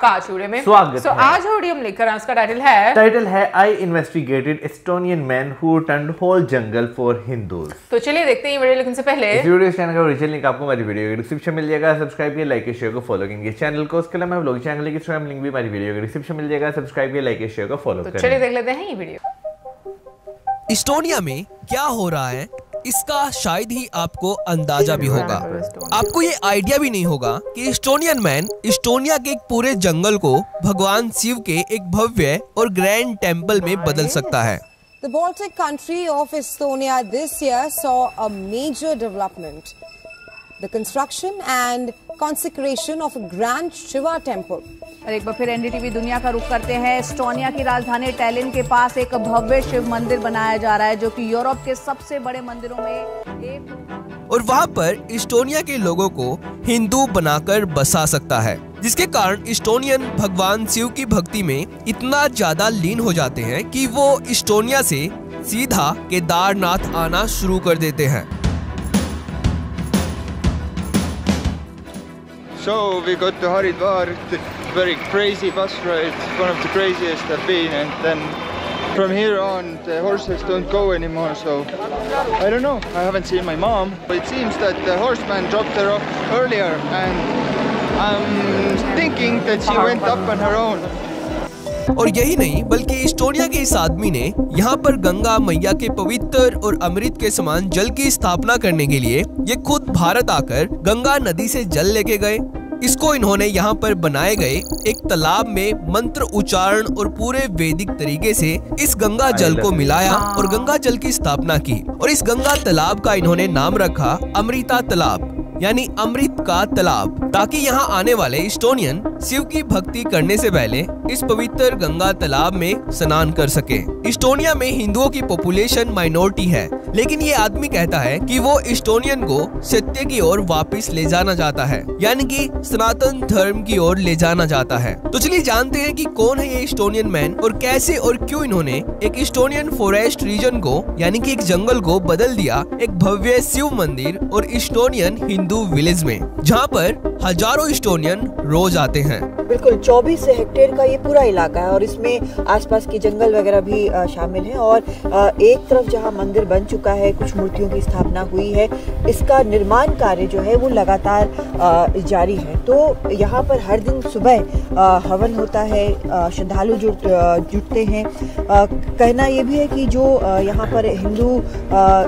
आपका आज वीडियो में स्वागत है। आज वीडियो हम लेकर आए, उसका टाइटल है I investigated Estonian man who turned whole jungle for Hindus. तो चलिए देखते हैं वीडियो। लेकिन से पहले इस वीडियो चैनल का ओरिजिनल लिंक आपको हमारी वीडियो के डिस्क्रिप्शन मिल जाएगा। सब्सक्राइब कीजिए, लाइक शेयर को फॉलो करेंगे चैनल को। उसके अलावा व्लॉग चैनल की इंस्टाग्राम लिंक भी हमारी वीडियो के डिस्क्रिप्शन मिल जाएगा। सब्सक्राइब कीजिए, लाइक शेयर को फॉलो करें। चलिए देख लेते हैं ये वीडियो। एस्टोनिया में क्या हो रहा है इसका शायद ही आपको अंदाजा भी होगा। आपको ये आइडिया भी नहीं होगा कि एस्टोनियन मैन एस्टोनिया के एक पूरे जंगल को भगवान शिव के एक भव्य और ग्रैंड टेंपल में बदल सकता है। The Baltic country of Estonia this year saw a major development: the construction and consecration of a grand Shiva temple. और एक बार फिर एनडीटीवी दुनिया का रुख करते हैं। एस्टोनिया की राजधानी टैलिन के पास एक भव्य शिव मंदिर बनाया जा रहा है जो कि यूरोप के सबसे बड़े मंदिरों में एक। और वहाँ पर एस्टोनिया के लोगों को हिंदू बनाकर बसा सकता है, जिसके कारण एस्टोनियन भगवान शिव की भक्ति में इतना ज्यादा लीन हो जाते हैं कि वो एस्टोनिया से सीधा केदारनाथ आना शुरू कर देते हैं। So we got to Haridwar, very crazy bus ride, one of the craziest I've been, and then from here on the horses don't go anymore, so I don't know, I haven't seen my mom. It seems that the horseman dropped her off earlier and I'm thinking that she went up on her own. और यही नहीं बल्कि Estonia के इस आदमी ने यहाँ पर गंगा मैया के पवित्र और अमृत के समान जल की स्थापना करने के लिए ये खुद भारत आकर गंगा नदी से जल लेके गए। इसको इन्होंने यहाँ पर बनाए गए एक तालाब में मंत्र उच्चारण और पूरे वैदिक तरीके से इस गंगा जल को मिलाया और गंगा जल की स्थापना की। और इस गंगा तालाब का इन्होंने नाम रखा अमृता तालाब, यानी अमृत का तालाब, ताकि यहाँ आने वाले एस्टोनियन शिव की भक्ति करने से पहले इस पवित्र गंगा तालाब में स्नान कर सके। एस्टोनिया में हिंदुओं की पॉपुलेशन माइनॉरिटी है, लेकिन ये आदमी कहता है कि वो एस्टोनियन को सत्य की ओर वापस ले जाना चाहता है, यानी कि सनातन धर्म की ओर ले जाना चाहता है। तो चलिए जानते हैं कि कौन है ये एस्टोनियन मैन और कैसे और क्यों इन्होंने एक एस्टोनियन फॉरेस्ट रीजन को, यानी कि एक जंगल को बदल दिया एक भव्य शिव मंदिर और एस्टोनियन हिंदू विलेज में, जहाँ पर हजारों एस्टोनियन रोज आते हैं। बिल्कुल 24 हेक्टेयर का ये पूरा इलाका है और इसमें आसपास के जंगल वगैरह भी शामिल हैं। और एक तरफ जहाँ मंदिर बन चुका है, कुछ मूर्तियों की स्थापना हुई है, इसका निर्माण कार्य जो है वो लगातार जारी है। तो यहाँ पर हर दिन सुबह हवन होता है, श्रद्धालु जुटते हैं। कहना ये भी है कि जो यहाँ पर हिंदू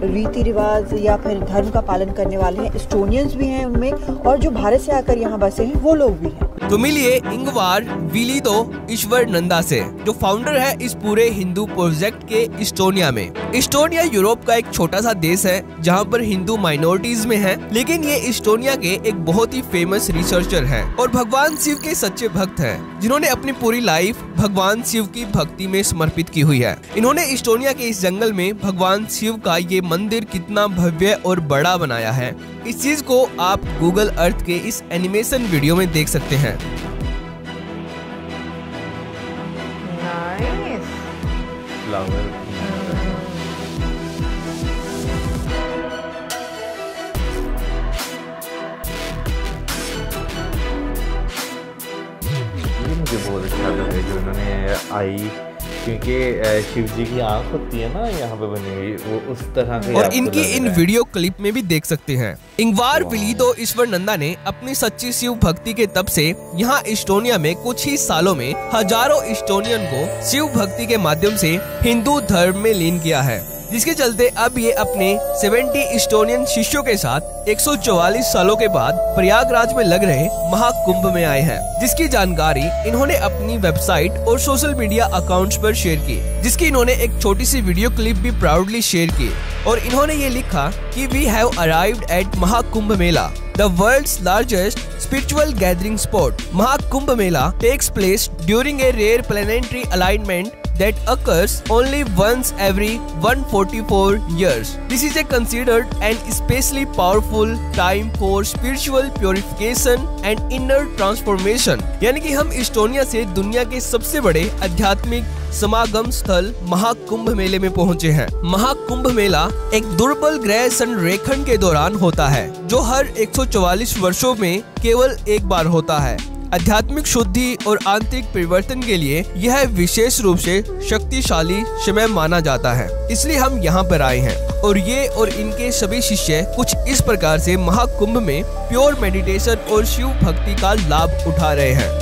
रीति रिवाज या फिर धर्म का पालन करने वाले हैं, एस्टोनियंस भी हैं उनमें, और जो भारत से आकर यहाँ बसे हैं वो लोग भी हैं। तो मिलिए इंगवार विलितो ईश्वरनंदा से, जो फाउंडर है इस पूरे हिंदू प्रोजेक्ट के एस्टोनिया में। एस्टोनिया यूरोप का एक छोटा सा देश है जहाँ पर हिंदू माइनॉरिटीज में है, लेकिन ये एस्टोनिया के एक बहुत ही फेमस रिसर्चर हैं और भगवान शिव के सच्चे भक्त हैं, जिन्होंने अपनी पूरी लाइफ भगवान शिव की भक्ति में समर्पित की हुई है। इन्होंने एस्टोनिया के इस जंगल में भगवान शिव का ये मंदिर कितना भव्य और बड़ा बनाया है, इस चीज को आप गूगल अर्थ के इस एनिमेशन वीडियो में देख सकते हैं। मुझे बहुत अच्छा लगा जो उन्होंने आई, क्योंकि शिव जी की आंख होती है ना यहाँ पे बनी हुई, वो उस तरह से। और इनकी इन वीडियो क्लिप में भी देख सकते हैं। इंगवार विलितो ईश्वरनंदा ने अपनी सच्ची शिव भक्ति के तब से यहाँ एस्टोनिया में कुछ ही सालों में हजारों एस्टोनियन को शिव भक्ति के माध्यम से हिंदू धर्म में लीन किया है, जिसके चलते अब ये अपने 70 एस्टोनियन शिष्यों के साथ 144 सालों के बाद प्रयागराज में लग रहे महाकुंभ में आए हैं, जिसकी जानकारी इन्होंने अपनी वेबसाइट और सोशल मीडिया अकाउंट्स पर शेयर की, जिसकी इन्होंने एक छोटी सी वीडियो क्लिप भी प्राउडली शेयर की। और इन्होंने ये लिखा कि we have arrived at Mahakumbh Mela, the world's largest spiritual gathering spot. Mahakumbh Mela takes place during a rare planetary alignment that occurs only once every 144 years. This is considered an especially powerful time for spiritual purification and inner transformation. यानी कि हम Estonia से दुनिया के सबसे बड़े आध्यात्मिक समागम स्थल महाकुंभ मेले में पहुंचे हैं। महाकुंभ मेला एक दुर्बल ग्रह संरेखण के दौरान होता है, जो हर 144 वर्षों में केवल एक बार होता है। आध्यात्मिक शुद्धि और आंतरिक परिवर्तन के लिए यह विशेष रूप से शक्तिशाली समय माना जाता है, इसलिए हम यहाँ पर आए हैं। और ये और इनके सभी शिष्य कुछ इस प्रकार से महाकुंभ में प्योर मेडिटेशन और शिव भक्ति का लाभ उठा रहे हैं।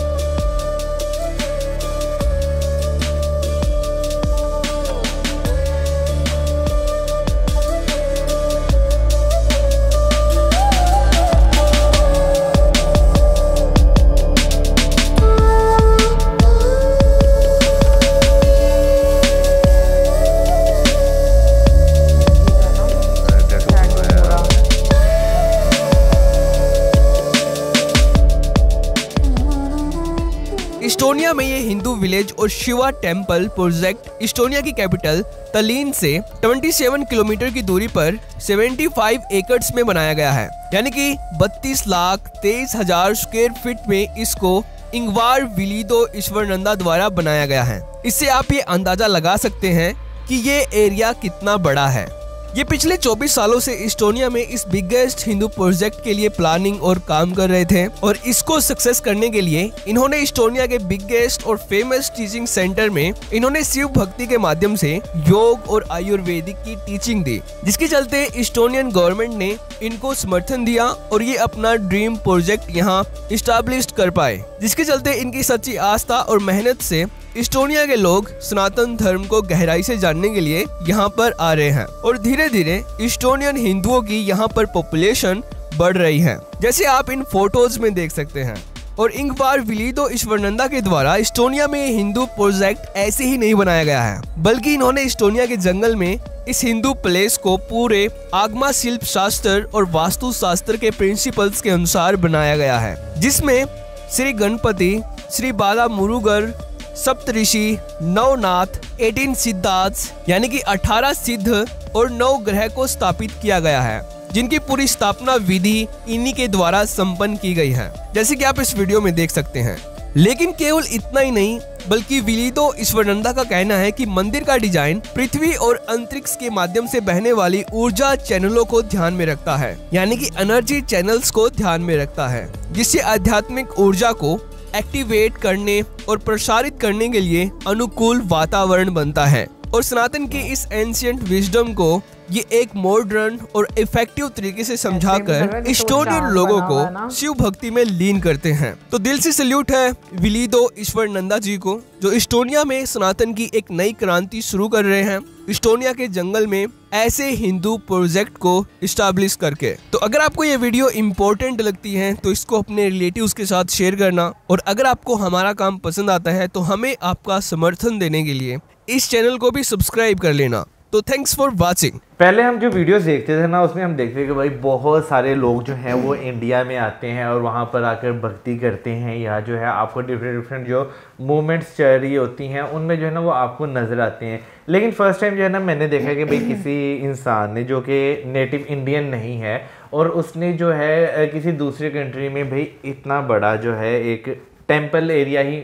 इस्टोनिया में ये हिंदू विलेज और शिवा टेम्पल प्रोजेक्ट इस्टोनिया की कैपिटल तलीन से 27 किलोमीटर की दूरी पर 75 एकड़्स में बनाया गया है, यानी कि 32,23,000 स्क्वायर फीट में इसको इंगवार विलीदो ईश्वरनंदा द्वारा बनाया गया है। इससे आप ये अंदाजा लगा सकते हैं कि ये एरिया कितना बड़ा है। ये पिछले 24 सालों से इस्टोनिया में इस बिगेस्ट हिंदू प्रोजेक्ट के लिए प्लानिंग और काम कर रहे थे और इसको सक्सेस करने के लिए इन्होंने इस्टोनिया के बिगेस्ट और फेमस टीचिंग सेंटर में इन्होंने शिव भक्ति के माध्यम से योग और आयुर्वेदिक की टीचिंग दी, जिसके चलते इस्टोनियन गवर्नमेंट ने इनको समर्थन दिया और ये अपना ड्रीम प्रोजेक्ट यहाँ इस्टेब्लिश कर पाए, जिसके चलते इनकी सच्ची आस्था और मेहनत से इस्टोनिया के लोग सनातन धर्म को गहराई से जानने के लिए यहाँ पर आ रहे हैं और धीरे धीरे इस्टोनियन हिंदुओं की यहाँ पर पॉपुलेशन बढ़ रही है, जैसे आप इन फोटोज में देख सकते हैं। और इंगवार विलीदो ईश्वरनंदा के द्वारा इस्टोनिया में हिंदू प्रोजेक्ट ऐसे ही नहीं बनाया गया है, बल्कि इन्होंने इस्टोनिया के जंगल में इस हिंदू प्लेस को पूरे आगमा शिल्प शास्त्र और वास्तु शास्त्र के प्रिंसिपल्स के अनुसार बनाया गया है, जिसमें श्री गणपति, श्री बाला मुरुगर, सप्तऋषि, नवनाथ, 18 सिद्धार्थ यानी कि 18 सिद्ध और 9 ग्रह को स्थापित किया गया है, जिनकी पूरी स्थापना विधि इन्हीं के द्वारा संपन्न की गई है, जैसे कि आप इस वीडियो में देख सकते हैं। लेकिन केवल इतना ही नहीं, बल्कि विलीदो ईश्वरनंदा का कहना है कि मंदिर का डिजाइन पृथ्वी और अंतरिक्ष के माध्यम से बहने वाली ऊर्जा चैनलों को ध्यान में रखता है, यानी कि एनर्जी चैनल्स को ध्यान में रखता है, जिससे आध्यात्मिक ऊर्जा को एक्टिवेट करने और प्रसारित करने के लिए अनुकूल वातावरण बनता है। और सनातन की इस एंशिएंट विजडम को ये एक मॉडर्न और इफेक्टिव तरीके से समझाकर इस्टोनियन लोगों को शिव भक्ति में लीन करते हैं। तो दिल से सल्यूट है विलीदो ईश्वरनंदा जी को, जो इस्टोनिया में सनातन की एक नई क्रांति शुरू कर रहे हैं, इस्टोनिया के जंगल में ऐसे हिंदू प्रोजेक्ट को इस्टेब्लिश करके। तो अगर आपको ये वीडियो इम्पोर्टेंट लगती है तो इसको अपने रिलेटिव्स के साथ शेयर करना, और अगर आपको हमारा काम पसंद आता है तो हमें आपका समर्थन देने के लिए इस चैनल को भी सब्सक्राइब कर लेना। तो थैंक्स फॉर वाचिंग। पहले हम जो वीडियोस देखते थे ना, उसमें हम देखते थे कि भाई बहुत सारे लोग जो हैं वो इंडिया में आते हैं और वहाँ पर आकर भक्ति करते हैं, या जो है आपको डिफरेंट जो मूवमेंट्स चल रही होती हैं उनमें जो है ना वो आपको नज़र आते हैं। लेकिन फर्स्ट टाइम जो है ना मैंने देखा कि भाई किसी इंसान ने जो कि नेटिव इंडियन नहीं है और उसने जो है किसी दूसरे कंट्री में भाई इतना बड़ा जो है एक टेम्पल एरिया ही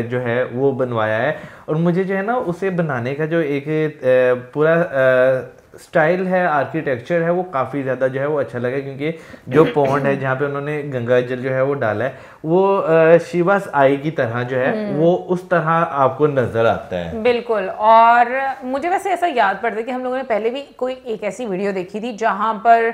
जो है वो बनवाया है। और मुझे जो है ना उसे बनाने का जो एक पूरा स्टाइल है, आर्किटेक्चर है, वो काफ़ी ज़्यादा जो है वो अच्छा लगा, क्योंकि जो पॉन्ड है जहाँ पे उन्होंने गंगा जल जो है वो डाला है वो शिवास आई की तरह जो है वो उस तरह आपको नज़र आता है। बिल्कुल। और मुझे वैसे ऐसा याद पड़ता है कि हम लोगों ने पहले भी कोई एक ऐसी वीडियो देखी थी जहाँ पर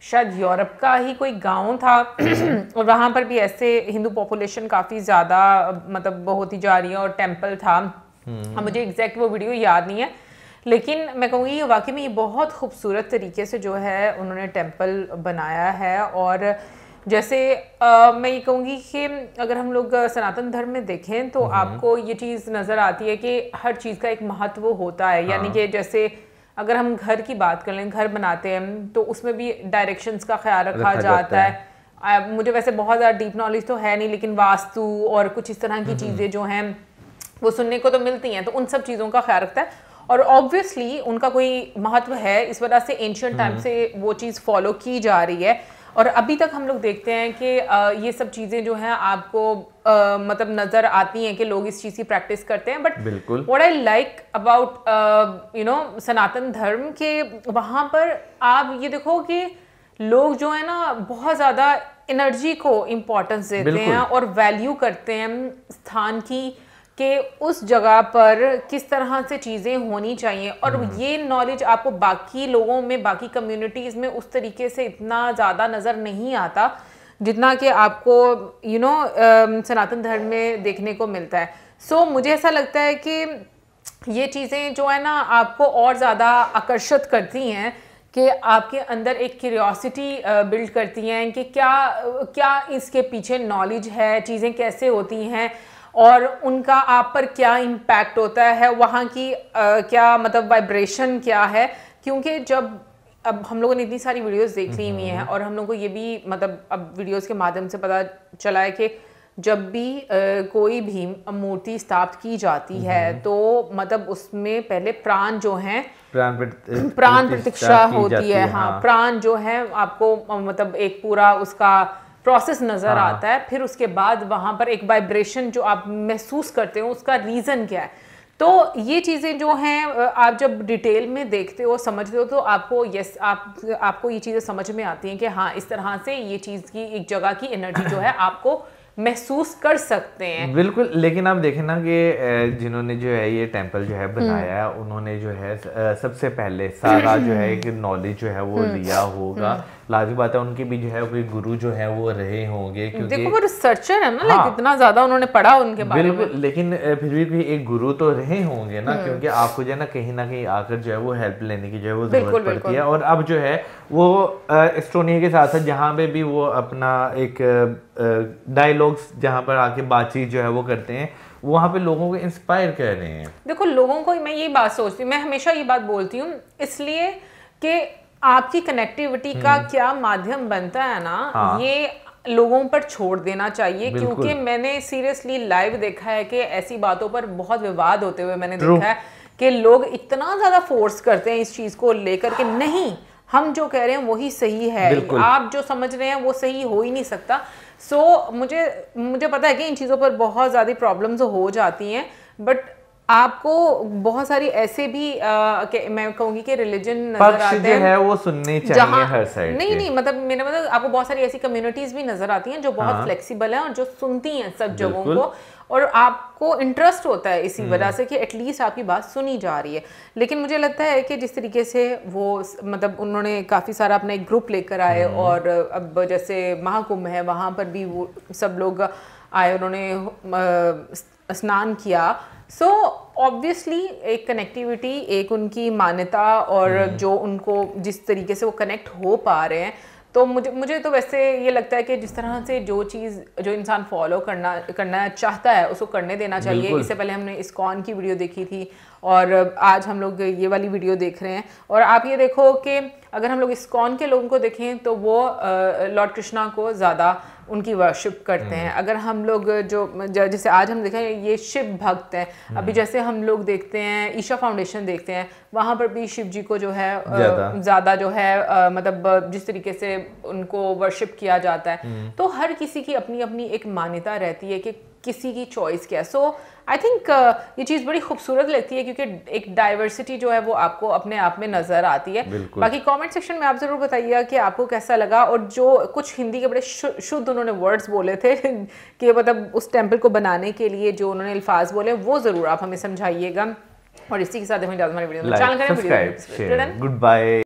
शायद यूरोप का ही कोई गांव था और वहाँ पर भी ऐसे हिंदू पॉपुलेशन काफ़ी ज़्यादा मतलब होती जा रही है और टेम्पल था। मुझे एग्जैक्ट वो वीडियो याद नहीं है, लेकिन मैं कहूँगी वाकई में ये बहुत खूबसूरत तरीके से जो है उन्होंने टेम्पल बनाया है। और जैसे मैं ये कहूँगी कि अगर हम लोग सनातन धर्म में देखें तो आपको ये चीज़ नज़र आती है कि हर चीज़ का एक महत्व होता है। यानी कि जैसे अगर हम घर की बात कर लें, घर बनाते हैं तो उसमें भी डायरेक्शंस का ख्याल रखा जाता है। मुझे वैसे बहुत ज़्यादा डीप नॉलेज तो है नहीं, लेकिन वास्तु और कुछ इस तरह की चीज़ें जो हैं वो सुनने को तो मिलती हैं, तो उन सब चीज़ों का ख्याल रखता है। और ऑब्वियसली उनका कोई महत्व है, इस वजह से एंशिएंट टाइम से वो चीज़ फॉलो की जा रही है। और अभी तक हम लोग देखते हैं कि ये सब चीज़ें जो हैं आपको मतलब नज़र आती हैं कि लोग इस चीज़ की प्रैक्टिस करते हैं। But what I like about you know Sanatan Dharma के, वहाँ पर आप ये देखो कि लोग जो है ना बहुत ज़्यादा एनर्जी को इम्पोर्टेंस देते हैं और वैल्यू करते हैं स्थान की, कि उस जगह पर किस तरह से चीज़ें होनी चाहिए। और ये नॉलेज आपको बाकी लोगों में, बाकी कम्युनिटीज़ में उस तरीके से इतना ज़्यादा नज़र नहीं आता जितना कि आपको सनातन धर्म में देखने को मिलता है। सो मुझे ऐसा लगता है कि ये चीज़ें जो है ना आपको और ज़्यादा आकर्षित करती हैं, कि आपके अंदर एक क्यूरियोसिटी बिल्ड करती हैं कि क्या इसके पीछे नॉलेज है, चीज़ें कैसे होती हैं और उनका आप पर क्या इम्पैक्ट होता है, वहाँ की क्या मतलब वाइब्रेशन क्या है। क्योंकि जब अब हम लोगों ने इतनी सारी वीडियोस देख ली हुई हैं और हम लोगों को ये भी मतलब अब वीडियोस के माध्यम से पता चला है कि जब भी कोई भी मूर्ति स्थापित की जाती है तो मतलब उसमें पहले प्राण जो हैं प्राण प्रतिष्ठा होती है। हाँ, प्राण जो है आपको मतलब एक पूरा उसका प्रोसेस नजर आता है। फिर उसके बाद वहां पर एक वाइब्रेशन जो आप महसूस करते हो, उसका रीजन क्या है। तो ये चीज़ें जो हैं आप जब डिटेल में देखते हो, समझते हो, तो आपको आपको ये चीज़ें समझ में आती हैं कि हाँ इस तरह से ये चीज़ की एक जगह की एनर्जी जो है आपको महसूस कर सकते हैं। बिल्कुल। लेकिन आप देखें ना कि जिन्होंने जो है ये टेंपल जो है बनाया है, उन्होंने जो है सबसे पहले सारा जो है एक नॉलेज जो है वो लिया होगा। लाजिम बात है उनके भी जो है कोई गुरु जो है वो रहे होंगे, क्योंकि देखो वो रिसर्चर है ना, लाइक इतना ज्यादा उन्होंने पढ़ा उनके बारे में। बिल्कुल, लेकिन फिर भी एक गुरु तो रहे होंगे ना, क्योंकि आपको जो है ना कहीं आकर जो है वो हेल्प लेने की जो है वो जरूरत पड़ती है। और अब जो है वो एस्टोनिया के साथ साथ जहाँ पे भी वो अपना एक डायलॉग्स जहाँ पर आके बातचीत जो है वो करते हैं, वहाँ पे लोगों को इंस्पायर कर रहे हैं। देखो लोगों को, मैं ये बात सोचती हूँ, मैं हमेशा ये बात बोलती हूँ, इसलिए कि आपकी कनेक्टिविटी का क्या माध्यम बनता है ना, ये लोगों पर छोड़ देना चाहिए। क्योंकि मैंने सीरियसली लाइव देखा है कि ऐसी बातों पर बहुत विवाद होते हुए मैंने देखा है कि लोग इतना ज्यादा फोर्स करते हैं इस चीज को लेकर के नहीं, हम जो कह रहे हैं वही सही है, आप जो समझ रहे हैं वो सही हो ही नहीं सकता। सो मुझे पता है कि इन चीज़ों पर बहुत ज़्यादा प्रॉब्लम्स हो जाती हैं, बट आपको बहुत सारी ऐसे भी मैं कहूँगी कि रिलीजन नजर आते हैं है वो सुनने चाहिए हर साइड। नहीं मतलब मेरा मतलब आपको बहुत सारी ऐसी कम्युनिटीज भी नजर आती हैं जो बहुत फ्लेक्सिबल हैं और जो सुनती हैं सब जगहों को, और आपको इंटरेस्ट होता है इसी वजह से कि एटलीस्ट आपकी बात सुनी जा रही है। लेकिन मुझे लगता है कि जिस तरीके से वो मतलब उन्होंने काफ़ी सारा अपना एक ग्रुप लेकर आए, और अब जैसे महाकुंभ है वहाँ पर भी वो सब लोग आए, उन्होंने स्नान किया। सो ऑब्वियसली एक कनेक्टिविटी, एक उनकी मान्यता और जो उनको जिस तरीके से वो कनेक्ट हो पा रहे हैं, तो मुझे तो वैसे ये लगता है कि जिस तरह से जो चीज़ जो इंसान फॉलो करना चाहता है उसको करने देना चाहिए। इससे पहले हमने इस्कॉन की वीडियो देखी थी और आज हम लोग ये वाली वीडियो देख रहे हैं। और आप ये देखो कि अगर हम लोग इस्कॉन के लोगों को देखें तो वो लॉर्ड कृष्णा को ज़्यादा उनकी वर्शिप करते हैं। अगर हम लोग जैसे आज हम देखें ये शिव भक्त हैं, अभी जैसे हम लोग देखते हैं ईशा फाउंडेशन देखते हैं, वहाँ पर भी शिव जी को जो है ज़्यादा जो है मतलब जिस तरीके से उनको वर्शिप किया जाता है। तो हर किसी की अपनी अपनी एक मान्यता रहती है कि किसी की चॉइस क्या है। सो आई थिंक ये चीज़ बड़ी खूबसूरत लगती है क्योंकि एक डाइवर्सिटी जो है वो आपको अपने आप में नज़र आती है। बाकी कमेंट सेक्शन में आप ज़रूर बताइएगा कि आपको कैसा लगा, और जो कुछ हिंदी के बड़े शुद्ध उन्होंने वर्ड्स बोले थे कि मतलब उस टेम्पल को बनाने के लिए जो उन्होंने अल्फाज बोले वो ज़रूर आप हमें समझाइएगा। और इसी के साथ हमें हमारे वीडियो में चैनल करें, गुड बाय।